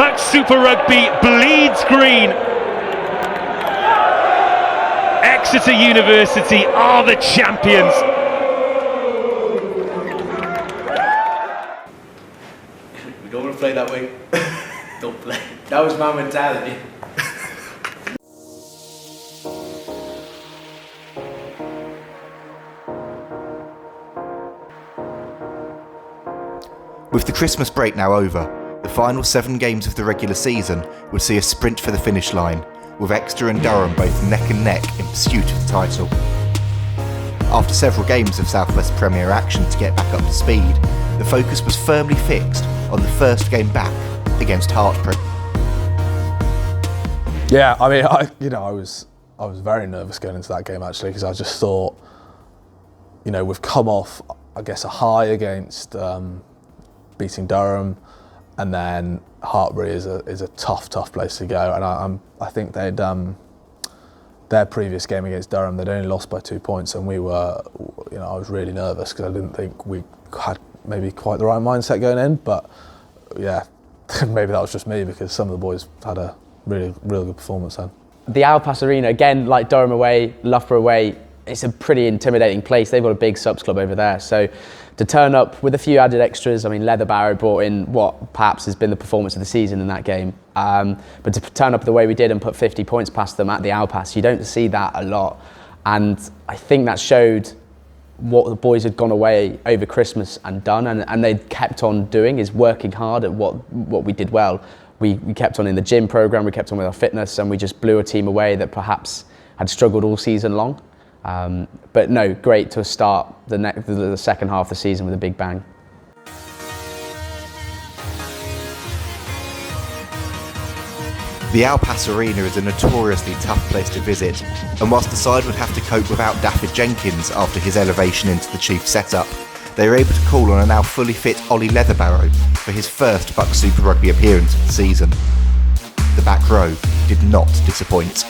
BUCS Super Rugby bleeds green. Exeter University are the champions. We don't want to play that way. Don't play. That was my mentality. With the Christmas break now over, the final 7 games of the regular season would see a sprint for the finish line, with Exeter and Durham both neck and neck in pursuit of the title. After several games of South West Premier action to get back up to speed, the focus was firmly fixed on the first game back against HARTPURY. Yeah, I mean, I was very nervous going into that game actually, because I just thought, we've come off, I guess, a high against beating Durham, and then HARTPURY is a tough place to go. And I think they'd their previous game against Durham, they'd only lost by 2 points, and we were, I was really nervous because I didn't think we had maybe quite the right mindset going in. But yeah, maybe that was just me, because some of the boys had a really good performance then. The Alpas Arena, again, like Durham away, Loughborough away, it's a pretty intimidating place. They've got a big subs club over there. So to turn up with a few added extras, I mean, Leather Barrow brought in what perhaps has been the performance of the season in that game. But to turn up the way we did and put 50 points past them at the Alpas, you don't see that a lot. And I think that showed what the boys had gone away over Christmas and done, and they kept on doing, is working hard at what we did well. We kept on in the gym program, we kept on with our fitness, and we just blew a team away that perhaps had struggled all season long. But no, great to start the second half of the season with a big bang. The Alpas Arena is a notoriously tough place to visit, and whilst the side would have to cope without Daffyd Jenkins after his elevation into the chief setup, they were able to call on a now fully fit OLLY Leatherbarrow for his first BUCS Super Rugby appearance of the season. The back row did not disappoint.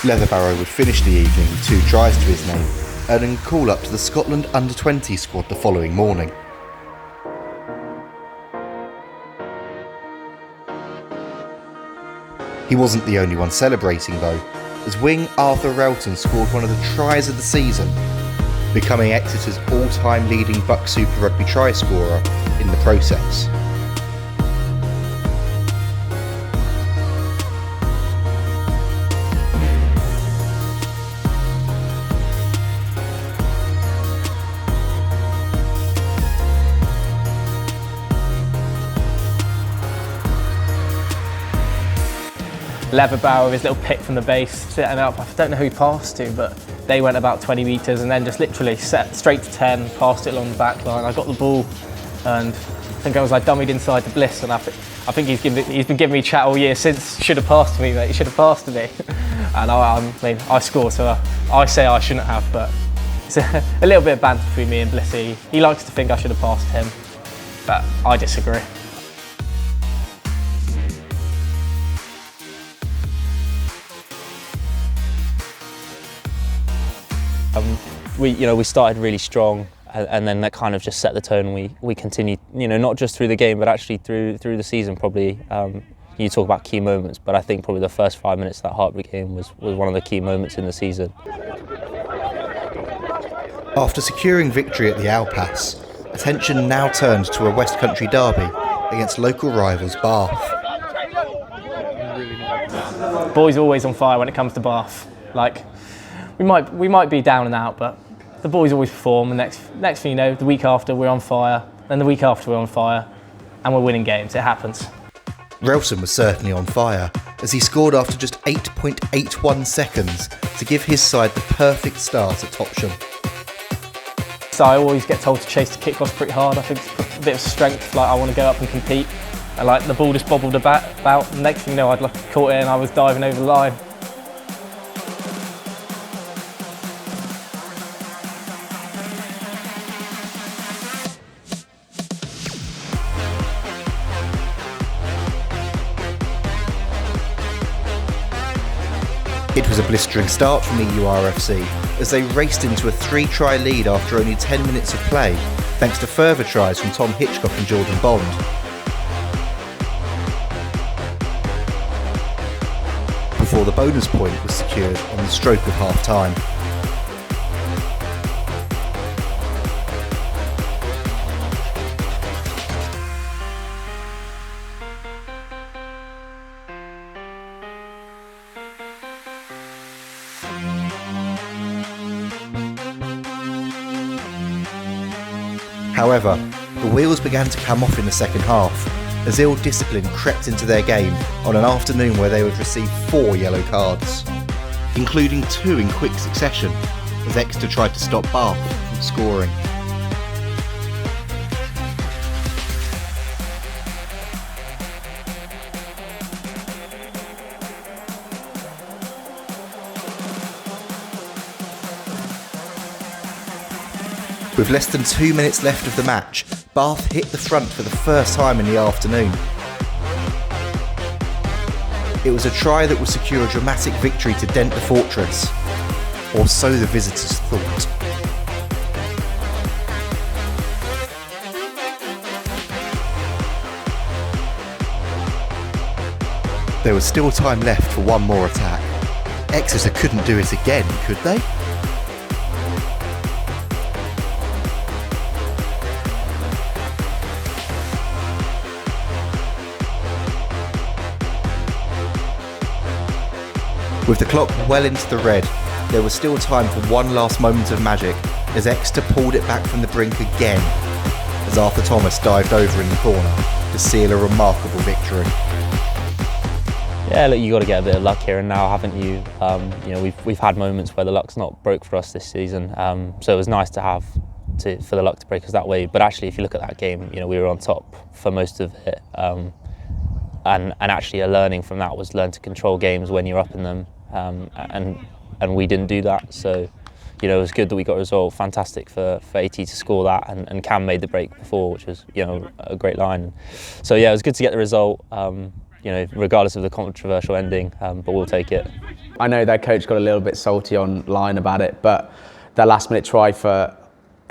Leatherbarrow would finish the evening with 2 tries to his name, earning a call up to the Scotland under-20 squad the following morning. He wasn't the only one celebrating though, as wing Arthur RELTON scored one of the tries of the season, becoming Exeter's all-time leading BUCS Super Rugby try scorer in the process. Leatherbarrow with his little pick from the base, setting up. I don't know who he passed to, but they went about 20 metres and then just literally set straight to 10, passed it along the back line. I got the ball and I think I was like dummied inside to Bliss, and I think he's been giving me chat all year since. Should have passed to me, mate. You should have passed to me. And I scored, so I say I shouldn't have, but it's a little bit of banter between me and Blissy. He likes to think I should have passed him, but I disagree. We started really strong, and then that kind of just set the tone. We continued, not just through the game, but actually through the season. Probably you talk about key moments, but I think probably the first 5 minutes of that HARTPURY game was one of the key moments in the season. After securing victory at the Alpas, attention now turned to a West Country derby against local rivals Bath. Boys are always on fire when it comes to Bath. Like, we might be down and out, but the boys always perform. And next thing you know, the week after we're on fire, then the week after we're on fire, and we're winning games. It happens. RELTON was certainly on fire, as he scored after just 8.81 seconds to give his side the perfect start at Topsham. So I always get told to chase the kickbacks pretty hard. I think it's a bit of strength. Like, I want to go up and compete, and like the ball just bobbled about. And next thing you know, I'd caught it and I was diving over the line. It was a blistering start from EURFC as they raced into a 3-try lead after only 10 minutes of play, thanks to further tries from Tom Hitchcock and Jordan Bond. Before the bonus point was secured on the stroke of half-time. However, the wheels began to come off in the second half, as ill discipline crept into their game on an afternoon where they would receive 4 yellow cards, including 2 in quick succession, as Exeter tried to stop Bath from scoring. With less than 2 minutes left of the match, Bath hit the front for the first time in the afternoon. It was a try that would secure a dramatic victory to dent the fortress, or so the visitors thought. There was still time left for one more attack. Exeter couldn't do it again, could they? With the clock well into the red, there was still time for one last moment of magic as Exeter pulled it back from the brink again, as Arthur Thomas dived over in the corner to seal a remarkable victory. Yeah, look, you got to get a bit of luck here and now, haven't you? You know, we've had moments where the luck's not broke for us this season, so it was nice to have for the luck to break us that way. But actually, if you look at that game, you know, we were on top for most of it, and actually a learning from that was learn to control games when you're up in them. And we didn't do that, so you know, it was good that we got a result. Fantastic for AT to score that, and Cam made the break before, which was, you know, a great line. So yeah, it was good to get the result, you know, regardless of the controversial ending, but we'll take it. I know their coach got a little bit salty online about it, but their last minute try for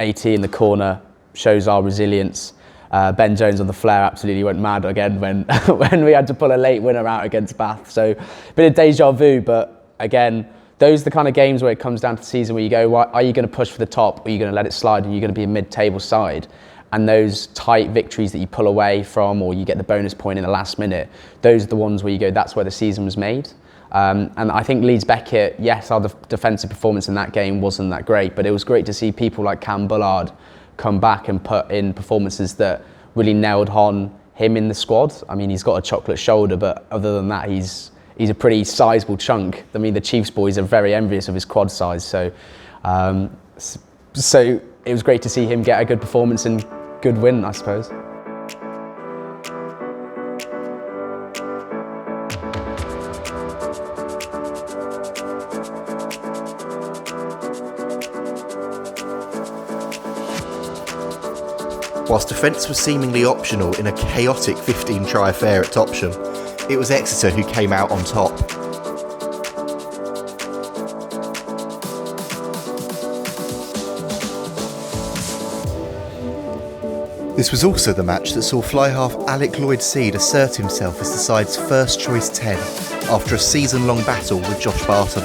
AT in the corner shows our resilience. Ben Jones on the flare absolutely went mad again when when we had to pull a late winner out against Bath. So a bit of deja vu, but again, those are the kind of games where it comes down to the season where you go, are you going to push for the top, or are you going to let it slide, and you're going to be a mid-table side? And those tight victories that you pull away from, or you get the bonus point in the last minute, those are the ones where you go, that's where the season was made. And I think Leeds Beckett, yes, our defensive performance in that game wasn't that great, but it was great to see people like Cam Bullard come back and put in performances that really nailed on him in the squad. I mean, he's got a chocolate shoulder, but other than that, he's a pretty sizable chunk. I mean, the Chiefs boys are very envious of his quad size, so it was great to see him get a good performance and good win, I suppose. Whilst defence was seemingly optional in a chaotic 15-try affair at Topsham, it was Exeter who came out on top. This was also the match that saw fly half Alec Lloyd-Seed assert himself as the side's first choice 10 after a season-long battle with Josh Barton.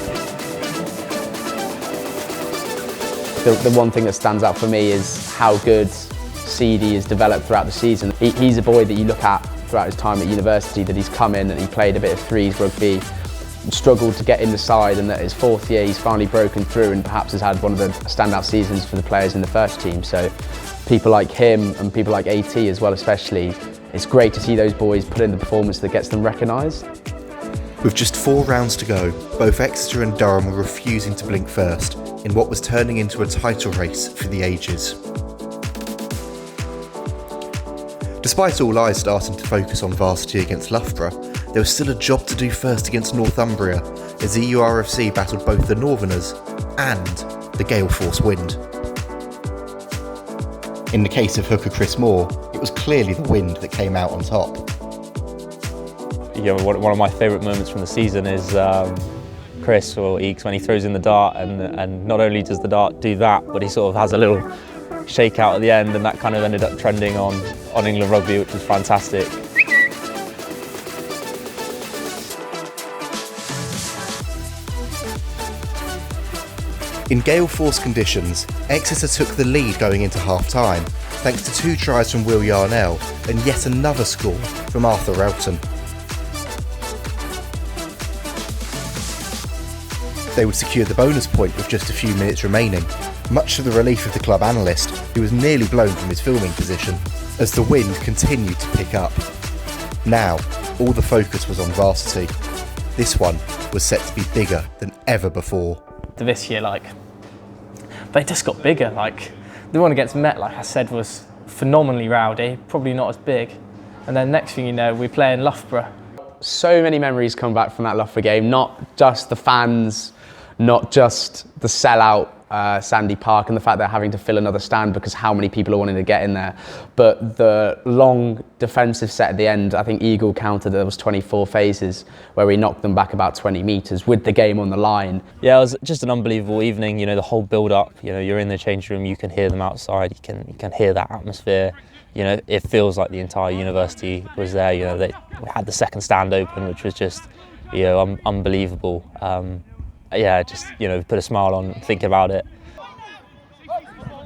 The one thing that stands out for me is how good Seedy has developed throughout the season. He's a boy that you look at throughout his time at university, that he's come in and he played a bit of threes rugby, struggled to get in the side, and that his 4th year he's finally broken through and perhaps has had one of the standout seasons for the players in the first team. So people like him and people like AT as well especially, it's great to see those boys put in the performance that gets them recognised. With just 4 rounds to go, both Exeter and Durham were refusing to blink first in what was turning into a title race for the ages. Despite all eyes starting to focus on Varsity against Loughborough, there was still a job to do first against Northumbria, as EURFC battled both the Northerners and the gale force wind. In the case of hooker Chris Moore, it was clearly the wind that came out on top. You know, one of my favourite moments from the season is Chris or Eeks when he throws in the dart, and not only does the dart do that, but he sort of has a little shake out at the end, and that kind of ended up trending on England Rugby, which was fantastic. In gale force conditions, Exeter took the lead going into half-time, thanks to 2 tries from Will Yarnell and yet another score from Arthur RELTON. They would secure the bonus point with just a few minutes remaining, much to the relief of the club analyst, who was nearly blown from his filming position, as the wind continued to pick up. Now, all the focus was on Varsity. This one was set to be bigger than ever before. This year, they just got bigger. The one against Met, like I said, was phenomenally rowdy, probably not as big. And then next thing you know, we play in Loughborough. So many memories come back from that Loughborough game, not just the fans, not just the sellout Sandy Park and the fact they're having to fill another stand because how many people are wanting to get in there, but the long defensive set at the end. I think Eagle counted there was 24 phases where we knocked them back about 20 metres with the game on the line. Yeah, it was just an unbelievable evening. You know, the whole build-up. You know, you're in the change room, you can hear them outside, you can hear that atmosphere. You know, it feels like the entire university was there. You know, we had the second stand open, which was just, you know, unbelievable. Yeah, just, you know, put a smile on thinking about it.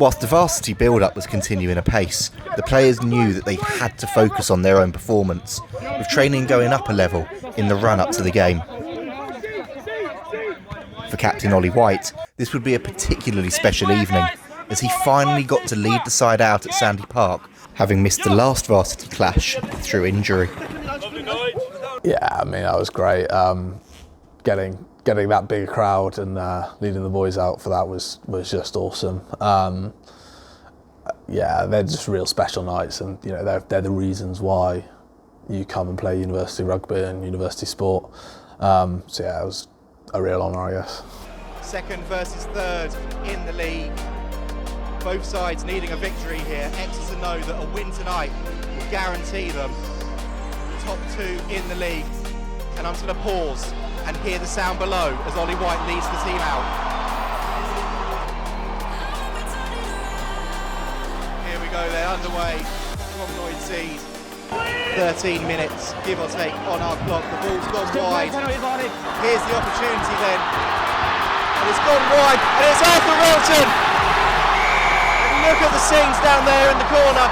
Whilst the Varsity build-up was continuing apace, the players knew that they had to focus on their own performance, with training going up a level in the run-up to the game. For captain Ollie White, this would be a particularly special evening, as he finally got to lead the side out at Sandy Park, having missed the last Varsity clash through injury. Yeah, I mean, that was great. Getting that big crowd and leading the boys out for that was just awesome. Yeah, they're just real special nights, and you know they're the reasons why you come and play university rugby and university sport. So yeah, it was a real honour, I guess. Second versus third in the league. Both sides needing a victory here. Exeter know that a win tonight will guarantee them the top 2 in the league. And I'm just going to pause and hear the sound below as Ollie White leads the team out. Here we go, they're underway from Lloyd Seed. 13 minutes, give or take, on our clock. The ball's gone wide. Here's the opportunity then. And it's gone wide, and it's Arthur RELTON! Look at the scenes down there in the corner.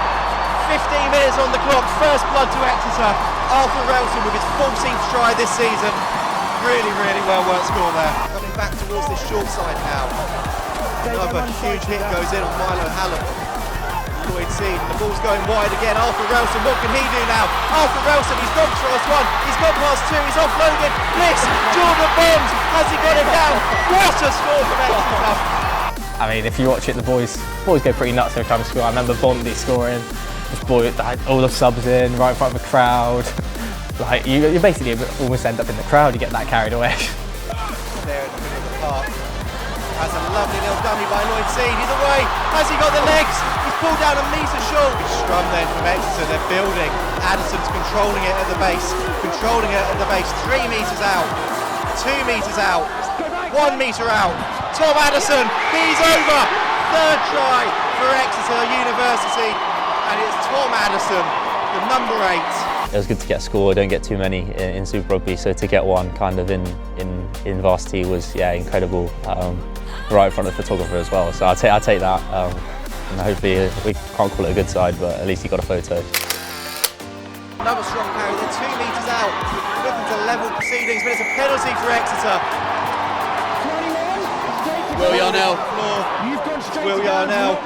15 minutes on the clock, first blood to Exeter. Arthur RELTON with his 14th try this season. Really, really well worked score there. Coming back towards this short side now. Another huge hit goes in on Milo Hallam. Lloyd Seed, the ball's going wide again. Arthur RELTON, what can he do now? Arthur RELTON, he's gone past 1, he's gone past 2, he's offloaded. Bliss, Jordan Bond, has he got him down? What a score from Exeter! I mean, if you watch it, the boys go pretty nuts every time they score. I remember Bondi scoring, all the subs in, right in front of the crowd. Like, you basically almost end up in the crowd, you get that carried away. There at the middle of the park. Has a lovely little dummy by Lloyd Seed, he's away, has he got the legs? He's pulled down a metre short. Big scrum then from Exeter, they're building. Addison's controlling it at the base, 3 metres out, 2 metres out, 1 metre out. Tom Addison, he's over! Third try for Exeter University, and it's Tom Addison, the number 8. It was good to get a score. I don't get too many in Super Rugby, so to get one kind of in Varsity was, yeah, incredible. Right in front of the photographer as well, so I'll take that. And hopefully we can't call it a good side, but at least he got a photo. Another strong carry, they're 2 metres out, looking to level proceedings, but it's a penalty for Exeter. Will Yarnell, Will Yarnell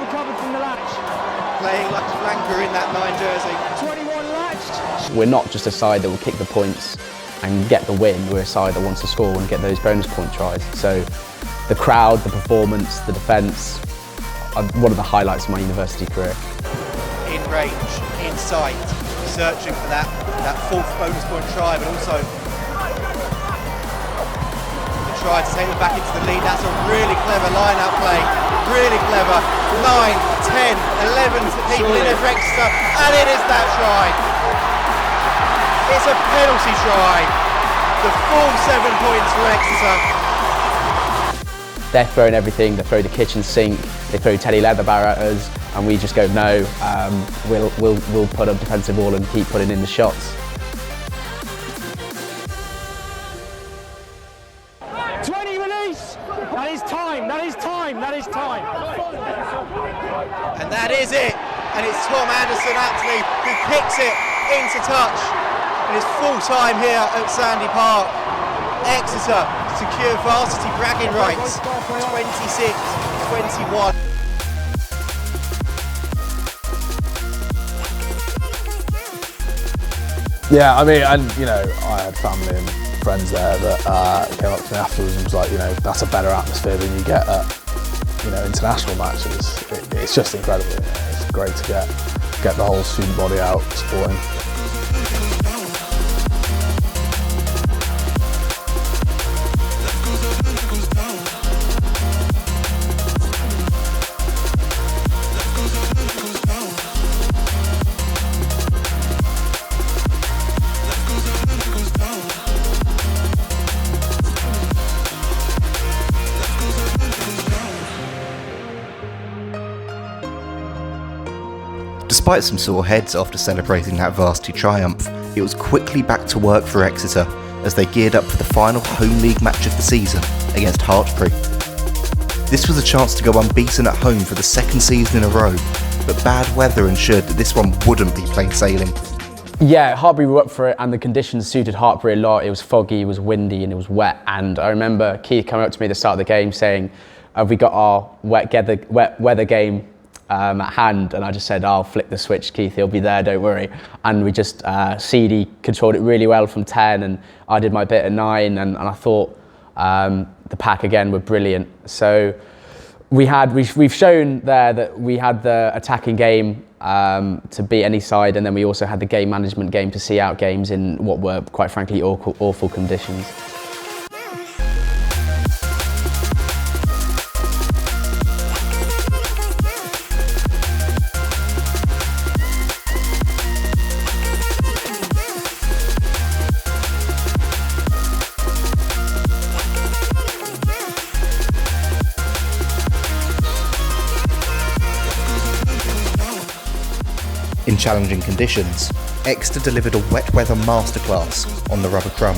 playing like a flanker in that 9 jersey. We're not just a side that will kick the points and get the win, we're a side that wants to score and get those bonus point tries. So the crowd, the performance, the defence are one of the highlights of my university career. In range, in sight, searching for that 4th bonus point try, but also try to take them back into the lead. That's a really clever line-out play, really clever. 9, 10, 11 people in there for Exeter, and it is that try. It's a penalty try. The full 7 points for Exeter. they're throwing everything. They throw the kitchen sink, they throw teddy leather bar at us, and we just go, no, we'll put up defensive wall and keep putting in the shots. 20 release! That is time, that is time, that is time. And that is it. And it's Tom Anderson actually who picks it into touch. And it's full time here at Sandy Park. Exeter secure varsity bragging rights, 26-21. Yeah, I mean, and you know, I had family and friends there that came up to me afterwards and was like, you know, that's a better atmosphere than you get at, you know, international matches. It's just incredible. You know? It's great to get the whole student body out supporting. Despite some sore heads after celebrating that varsity triumph, it was quickly back to work for Exeter as they geared up for the final home league match of the season against HARTPURY. This was a chance to go unbeaten at home for the second season in a row, but bad weather ensured that this one wouldn't be plain sailing. Yeah, HARTPURY were up for it and the conditions suited HARTPURY a lot. It was foggy, it was windy and it was wet, and I remember Keith coming up to me at the start of the game saying, have we got our wet weather game at hand? And I just said, I'll flick the switch, Keith, he'll be there, don't worry. And we just, CD controlled it really well from 10 and I did my bit at 9 and I thought the pack again were brilliant. So we've shown there that we had the attacking game to beat any side, and then we also had the game management game to see out games in what were quite frankly awful conditions. In challenging conditions, Exeter delivered a wet weather masterclass on the rubber crumb.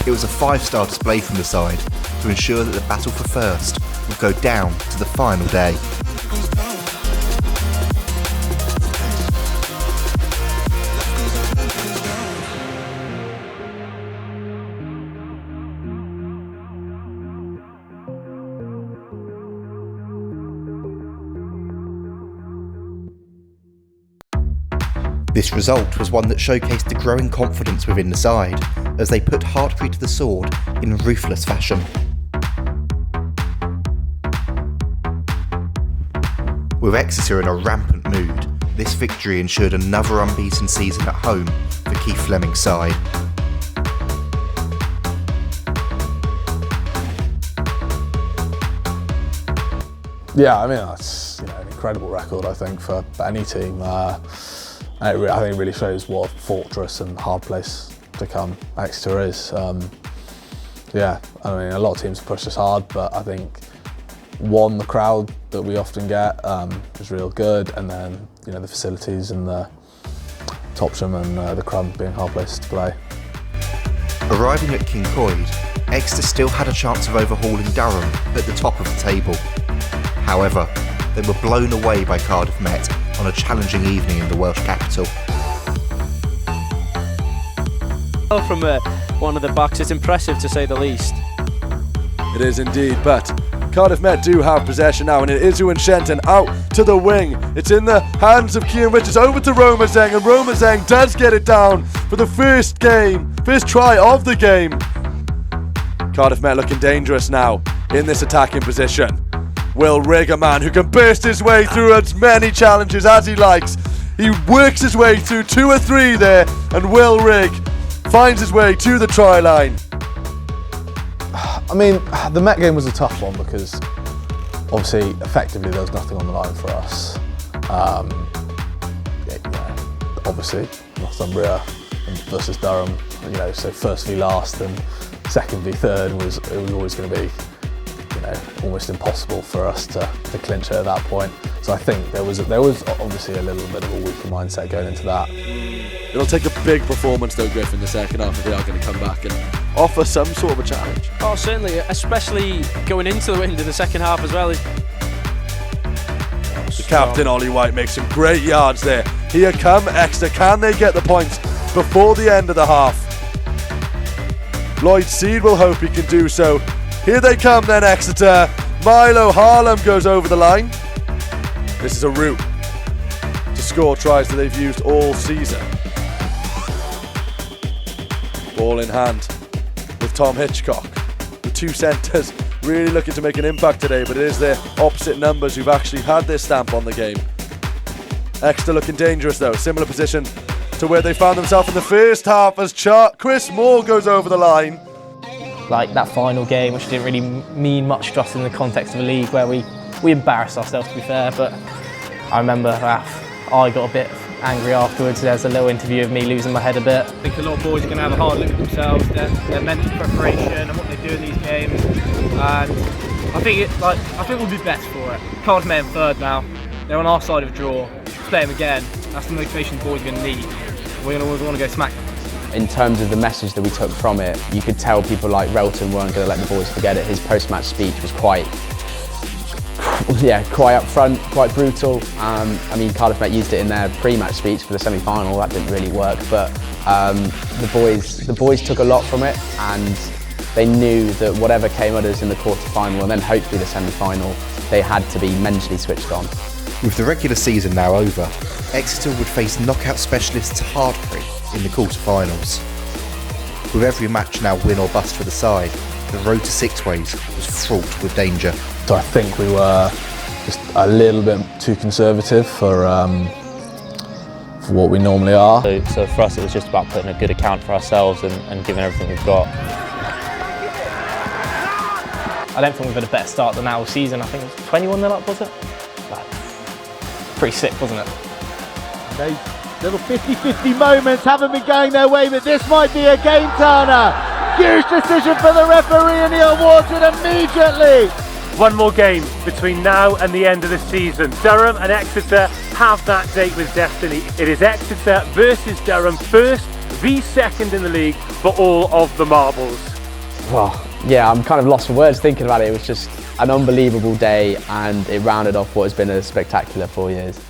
It was a 5-star display from the side to ensure that the battle for first would go down to the final day. This result was one that showcased the growing confidence within the side as they put HARTPURY to the sword in ruthless fashion. With Exeter in a rampant mood, this victory ensured another unbeaten season at home for Keith Fleming's side. Yeah, I mean, that's, you know, an incredible record, I think, for any team. I think it really shows what a fortress and hard place to come Exeter is. Yeah, I mean, a lot of teams push us hard, but I think the crowd that we often get is real good, and then, you know, the facilities and the Topsham and the Crumb being a hard place to play. Arriving at King Coyd, Exeter still had a chance of overhauling Durham at the top of the table. However, they were blown away by Cardiff Met on a challenging evening in the Welsh capital. From one of the backs, it's impressive to say the least. It is indeed, but Cardiff Met do have possession now, and it is Iwan Shenton out to the wing. It's in the hands of Cian Richards, over to Romazeng, and Romazeng does get it down for the first try of the game. Cardiff Met looking dangerous now in this attacking position. Will Rigg, a man who can burst his way through as many challenges as he likes. He works his way through 2 or 3 there, and Will Rigg finds his way to the try line. I mean, the Met game was a tough one because obviously, effectively, there was nothing on the line for us. Obviously, Northumbria versus Durham, you know, so first v last, and second v third was always going to be, almost impossible for us to clinch it at that point. So I think there was obviously a little bit of a weaker mindset going into that. It'll take a big performance though, Griff, in the second half if they are going to come back and offer some sort of a challenge. Oh, certainly, especially going into the wind in the second half as well. The captain, Ollie White, makes some great yards there. Here come Exeter. Can they get the points before the end of the half? Lloyd Seed will hope he can do so. Here they come then, Exeter. Milo Harlem goes over the line. This is a route to score tries that they've used all season. Ball in hand with Tom Hitchcock. The two centres really looking to make an impact today, but it is their opposite numbers who've actually had their stamp on the game. Exeter looking dangerous though, similar position to where they found themselves in the first half as Chris Moore goes over the line. Like that final game, which didn't really mean much to us in the context of a league where we embarrassed ourselves, to be fair, but I remember I got a bit angry afterwards. There's a little interview of me losing my head a bit. I think a lot of boys are going to have a hard look at themselves, their mental preparation and what they do in these games, and I think we'll be best for it. Cardiff Met in third now, they're on our side of a draw, play them again, that's the motivation the boys are going to need. We're going to want to go smack them. In terms of the message that we took from it, you could tell people like RELTON weren't going to let the boys forget it. His post-match speech was quite up front, quite brutal. I mean, Cardiff Met used it in their pre-match speech for the semi-final. That didn't really work, but the boys took a lot from it, and they knew that whatever came at us in the quarter-final and then hopefully the semi-final, they had to be mentally switched on. With the regular season now over, Exeter would face knockout specialists HARTPURY in the quarter-finals. With every match now win or bust for the side, the road to Sixways was fraught with danger. So I think we were just a little bit too conservative for what we normally are. So for us it was just about putting a good account for ourselves and giving everything we've got. I don't think we've had a better start than our season. I think it was 21-0 up, was it? Like, pretty sick, wasn't it? Those little 50-50 moments haven't been going their way, but this might be a game turner. Huge decision for the referee and he awards it immediately. One more game between now and the end of the season. Durham and Exeter have that date with destiny. It is Exeter versus Durham, first v second in the league for all of the marbles. Well, yeah, I'm kind of lost for words thinking about it. It was just an unbelievable day and it rounded off what has been a spectacular 4 years.